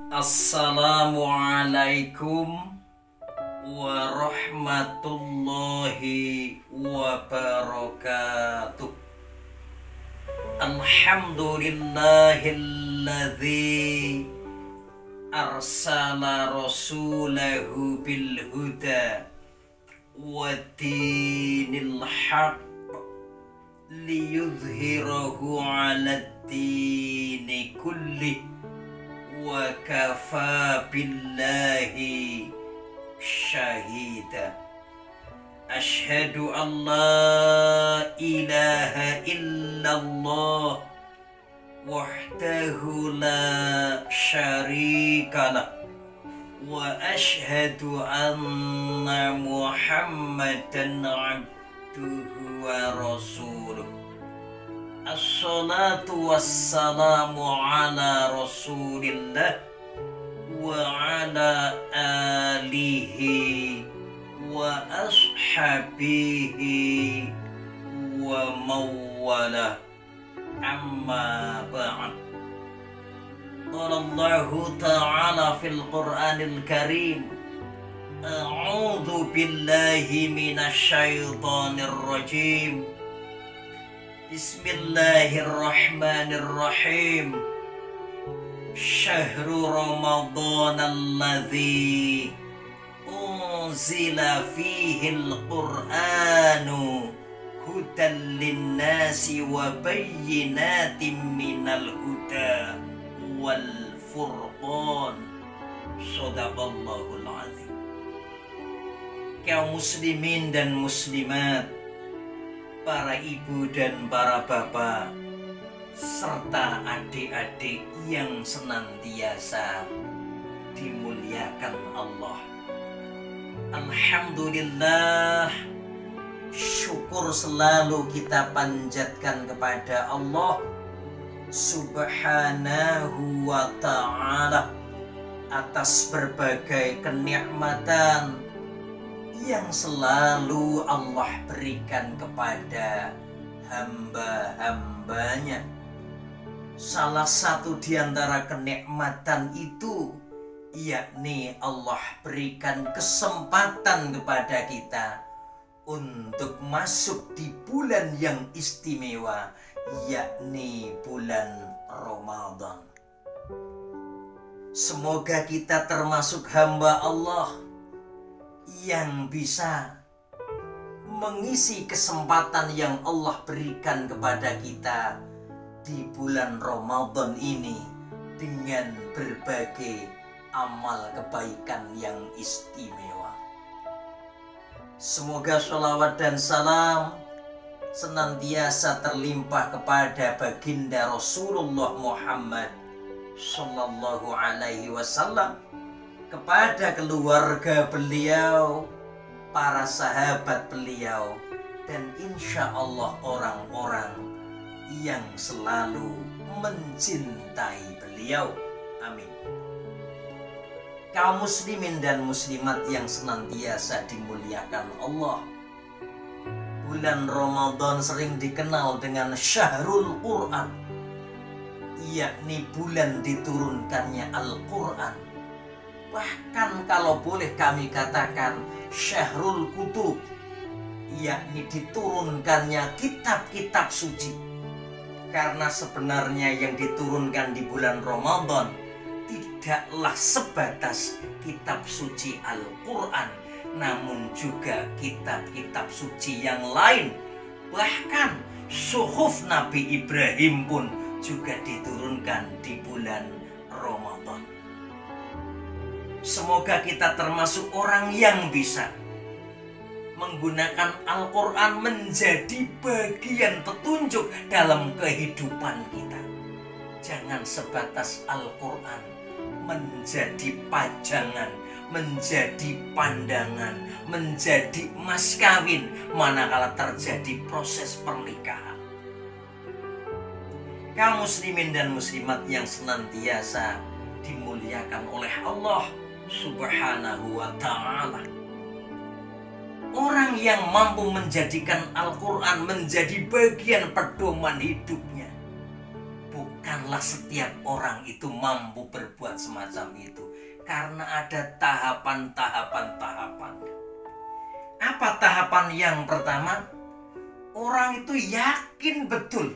Assalamualaikum warahmatullahi wabarakatuh. Alhamdulillahilladzi arsala rasulahu bil huda wa dinil haqq liyudhhirahu 'alad dini kullih wa kafa billahi syahida. Asyhadu an la ilaha illallah wahdahu la syarikalah wa asyhadu anna Muhammadan abduhu wa rasuluh. Assalatu wassalamu ala rasulillah wa ala alihi wa ashabihi wa mawala, amma ba'd. Qala Allahu ta'ala fil Qur'anil Karim, a'udzu billahi minasy syaithanir rajim. Bismillahirrahmanirrahim. Syahru Ramadan alladzi unzila fihil Qur'anu hudan linnasi wa bayyinatin minal huda wal furqan. Shadaqallahul azim. Kaum muslimin dan muslimat, para ibu dan para bapak, serta adik-adik yang senantiasa dimuliakan Allah. Alhamdulillah, syukur selalu kita panjatkan kepada Allah Subhanahu wa ta'ala atas berbagai kenikmatan yang selalu Allah berikan kepada hamba-hambanya. Salah satu di antara kenikmatan itu yakni Allah berikan kesempatan kepada kita untuk masuk di bulan yang istimewa, yakni bulan Ramadan. Semoga kita termasuk hamba Allah yang bisa mengisi kesempatan yang Allah berikan kepada kita di bulan Ramadan ini dengan berbagai amal kebaikan yang istimewa. Semoga sholawat dan salam senantiasa terlimpah kepada baginda Rasulullah Muhammad Sallallahu Alaihi Wasallam, kepada keluarga beliau, para sahabat beliau, dan insya Allah orang-orang yang selalu mencintai beliau. Amin. Kaum muslimin dan muslimat yang senantiasa dimuliakan Allah, bulan Ramadan sering dikenal dengan Syahrul Quran, yakni bulan diturunkannya Al-Quran. Bahkan kalau boleh kami katakan Syahrul Kutub, yakni diturunkannya kitab-kitab suci. Karena sebenarnya yang diturunkan di bulan Ramadan tidaklah sebatas kitab suci Al-Quran, namun juga kitab-kitab suci yang lain. Bahkan suhuf Nabi Ibrahim pun juga diturunkan di bulan Ramadan. Semoga kita termasuk orang yang bisa menggunakan Al-Quran menjadi bagian petunjuk dalam kehidupan kita. Jangan sebatas Al-Quran menjadi pajangan, menjadi pandangan, menjadi mas kawin manakala terjadi proses pernikahan. Kaum muslimin dan muslimat yang senantiasa dimuliakan oleh Allah Subhanahu wa ta'ala, orang yang mampu menjadikan Al-Quran menjadi bagian pedoman hidupnya bukan bukanlah setiap orang itu mampu berbuat semacam itu, karena ada tahapan-tahapan. Apa tahapan yang pertama? Orang itu yakin betul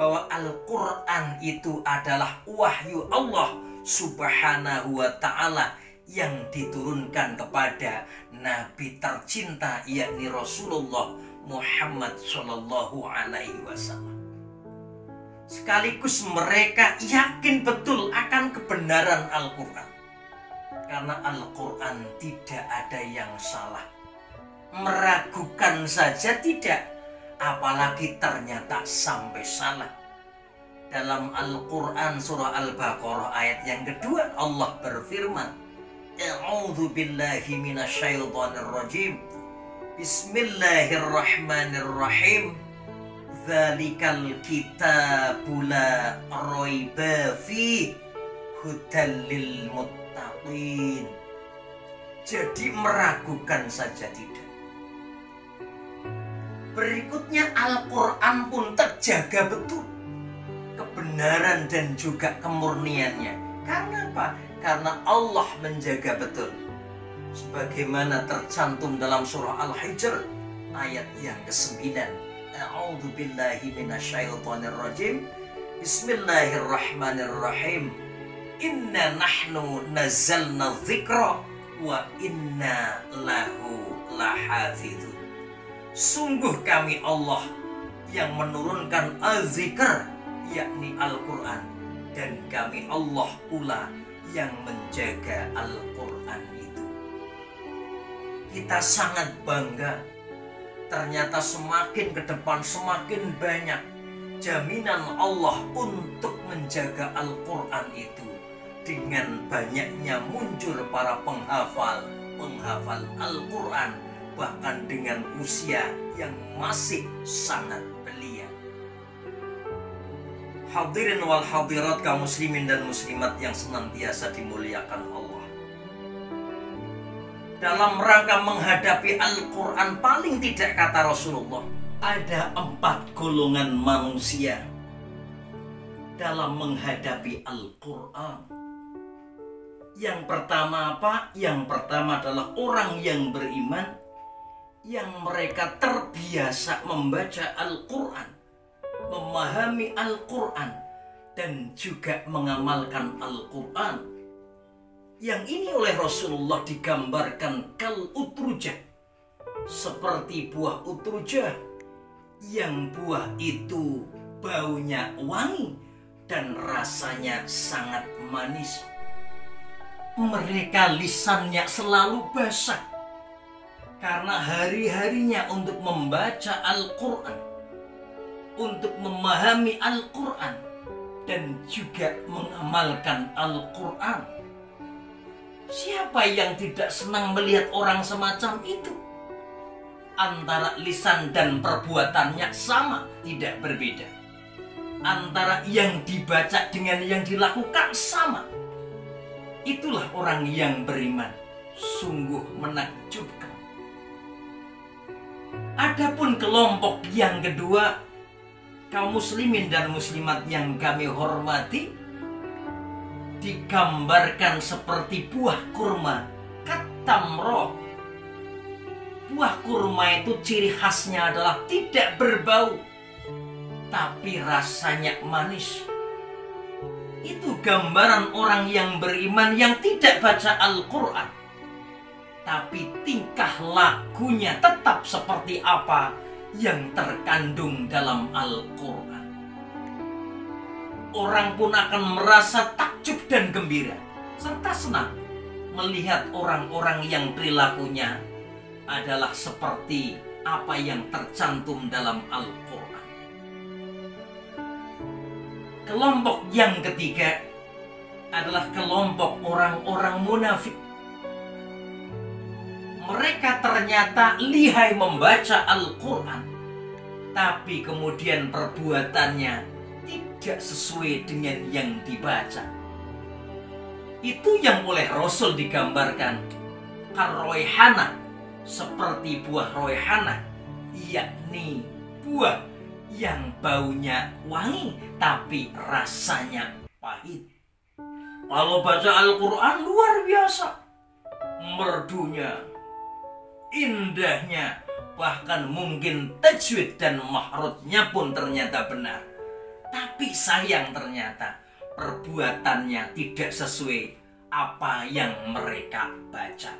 bahwa Al-Quran itu adalah wahyu Allah Subhanahu wa ta'ala yang diturunkan kepada Nabi tercinta, yakni Rasulullah Muhammad Sallallahu Alaihi Wasallam. Sekaligus mereka yakin betul akan kebenaran Al-Quran, karena Al-Quran tidak ada yang salah. Meragukan saja tidak, apalagi ternyata sampai salah. Dalam Al-Quran surah Al-Baqarah ayat yang kedua, Allah berfirman, A'udzu billahi minasyaitonir rajim. Bismillahirrahmanirrahim. Dzalikal kitabu la raiba fi hudal lil muttaqin. Jadi meragukan saja tidak. Berikutnya Al-Quran pun terjaga betul kebenaran dan juga kemurniannya. Karena apa? Karena Allah menjaga betul. Sebagaimana tercantum dalam surah Al-Hijr ayat yang ke-9. A'udzu billahi minasyaitonir rajim. Bismillahirrahmanirrahim. Inna nahnu nazzalna dzikra wa inna lahu lahafizun. Sungguh kami Allah yang menurunkan az-zikr, yakni Al-Quran, dan kami Allah pula yang menjaga Al-Quran itu. Kita sangat bangga. Ternyata semakin ke depan semakin banyak jaminan Allah untuk menjaga Al-Quran itu. Dengan banyaknya muncul para penghafal Al-Quran, bahkan dengan usia yang masih sangat belia. Hadirin wal hadirat, kaum muslimin dan muslimat yang senantiasa dimuliakan Allah. Dalam rangka menghadapi Al-Quran, paling tidak kata Rasulullah, ada 4 golongan manusia dalam menghadapi Al-Quran. Yang pertama apa? Yang pertama adalah orang yang beriman, yang mereka terbiasa membaca Al-Quran, memahami Al-Quran, dan juga mengamalkan Al-Quran. Yang ini oleh Rasulullah digambarkan kal utrujah, seperti buah utrujah, yang buah itu baunya wangi dan rasanya sangat manis. Mereka lisannya selalu basah karena hari-harinya untuk membaca Al-Quran, untuk memahami Al-Quran, dan juga mengamalkan Al-Quran. Siapa yang tidak senang melihat orang semacam itu? Antara lisan dan perbuatannya sama, tidak berbeda. Antara yang dibaca dengan yang dilakukan sama. Itulah orang yang beriman. Sungguh menakjubkan. Adapun kelompok yang kedua, kaum muslimin dan muslimat yang kami hormati, digambarkan seperti buah kurma katamroh. Buah kurma itu ciri khasnya adalah tidak berbau, tapi rasanya manis. Itu gambaran orang yang beriman yang tidak baca Al-Quran, tapi tingkah lakunya tetap seperti apa yang terkandung dalam Al-Quran. Orang pun akan merasa takjub dan gembira, serta senang melihat orang-orang yang perilakunya adalah seperti apa yang tercantum dalam Al-Quran. Kelompok yang ketiga adalah kelompok orang-orang munafik. Mereka ternyata lihai membaca Al-Quran, tapi kemudian perbuatannya tidak sesuai dengan yang dibaca. Itu yang oleh Rasul digambarkan karroihana, seperti buah roihana, yakni buah yang baunya wangi tapi rasanya pahit. Kalau baca Al-Quran luar biasa, merdunya, indahnya, bahkan mungkin tajwid dan mahrudnya pun ternyata benar. Tapi sayang ternyata perbuatannya tidak sesuai apa yang mereka baca.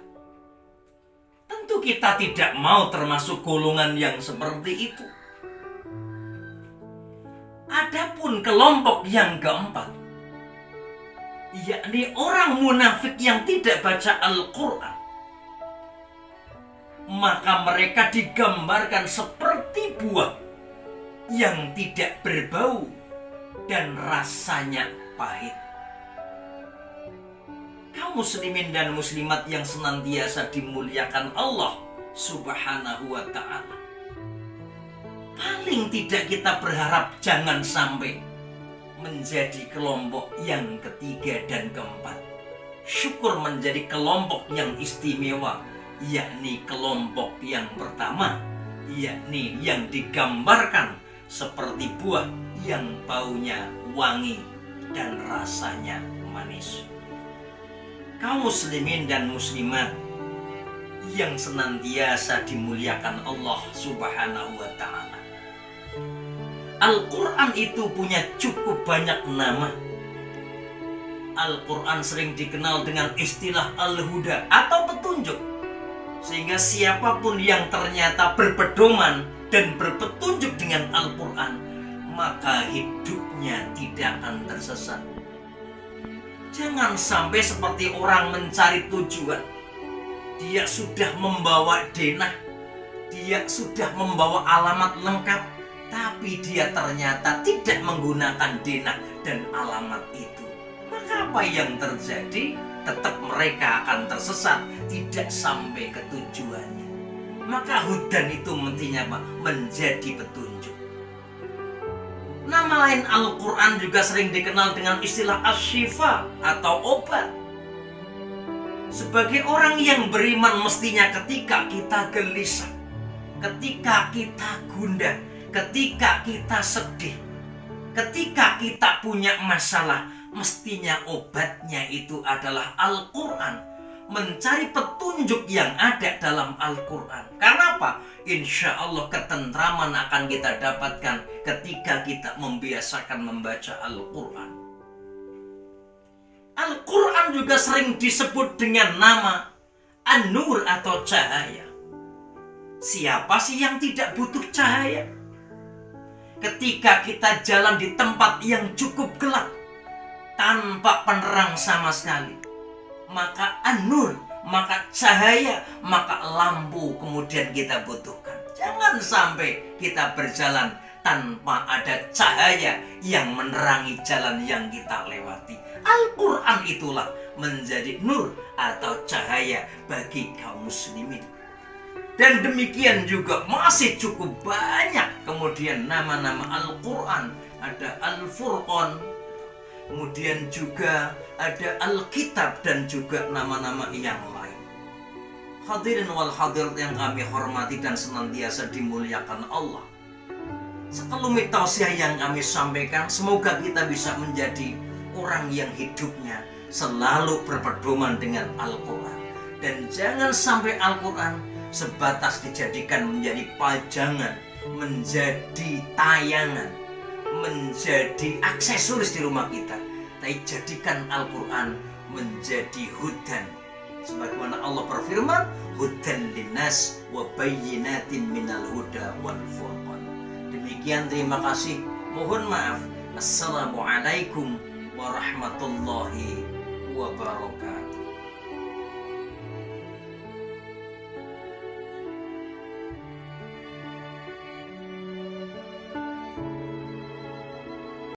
Tentu kita tidak mau termasuk golongan yang seperti itu. Adapun kelompok yang keempat, yakni orang munafik yang tidak baca Al-Quran, maka mereka digambarkan seperti buah yang tidak berbau dan rasanya pahit. Kaum muslimin dan muslimat yang senantiasa dimuliakan Allah Subhanahu wa ta'ala, paling tidak kita berharap jangan sampai menjadi kelompok yang ketiga dan keempat. Syukur menjadi kelompok yang istimewa, yakni kelompok yang pertama, yakni yang digambarkan seperti buah yang baunya wangi dan rasanya manis. Kaum muslimin dan muslimat yang senantiasa dimuliakan Allah Subhanahu wa ta'ala, Al-Quran itu punya cukup banyak nama. Al-Quran sering dikenal dengan istilah Al-Huda atau petunjuk, sehingga siapapun yang ternyata berpedoman dan berpetunjuk dengan Al-Quran, maka hidupnya tidak akan tersesat. Jangan sampai seperti orang mencari tujuan. Dia sudah membawa denah, dia sudah membawa alamat lengkap, tapi dia ternyata tidak menggunakan denah dan alamat itu. Maka apa yang terjadi? Tetap mereka akan tersesat, tidak sampai ke tujuannya. Maka hudan itu mestinya apa? Menjadi petunjuk. Nama lain Al-Quran juga sering dikenal dengan istilah Asy-Syifa atau obat. Sebagai orang yang beriman, mestinya ketika kita gelisah, ketika kita gundah, ketika kita sedih, ketika kita punya masalah, mestinya obatnya itu adalah Al-Quran. Mencari petunjuk yang ada dalam Al-Quran. Karena apa? Insya Allah ketentraman akan kita dapatkan ketika kita membiasakan membaca Al-Quran. Al-Quran juga sering disebut dengan nama An-Nur atau cahaya. Siapa sih yang tidak butuh cahaya? Ketika kita jalan di tempat yang cukup gelap, tanpa penerang sama sekali, maka An-Nur, maka cahaya, maka lampu kemudian kita butuhkan. Jangan sampai kita berjalan tanpa ada cahaya yang menerangi jalan yang kita lewati. Al-Quran itulah menjadi nur atau cahaya bagi kaum muslimin. Dan demikian juga masih cukup banyak kemudian nama-nama Al-Quran. Ada Al-Furqan, kemudian juga ada Alkitab, dan juga nama-nama yang lain. Hadirin wal hadirat yang kami hormati dan senantiasa dimuliakan Allah, sekelumit tausiah yang kami sampaikan, semoga kita bisa menjadi orang yang hidupnya selalu berpedoman dengan Al-Quran. Dan jangan sampai Al-Quran sebatas dijadikan menjadi pajangan, menjadi tayangan, menjadi aksesoris di rumah kita, tapi jadikan Al-Quran menjadi hudan. Sebagaimana Allah berfirman, hudan linnas wa bayyinatin minal huda wal furqan. Demikian, terima kasih. Mohon maaf. Assalamualaikum warahmatullahi wabarakatuh.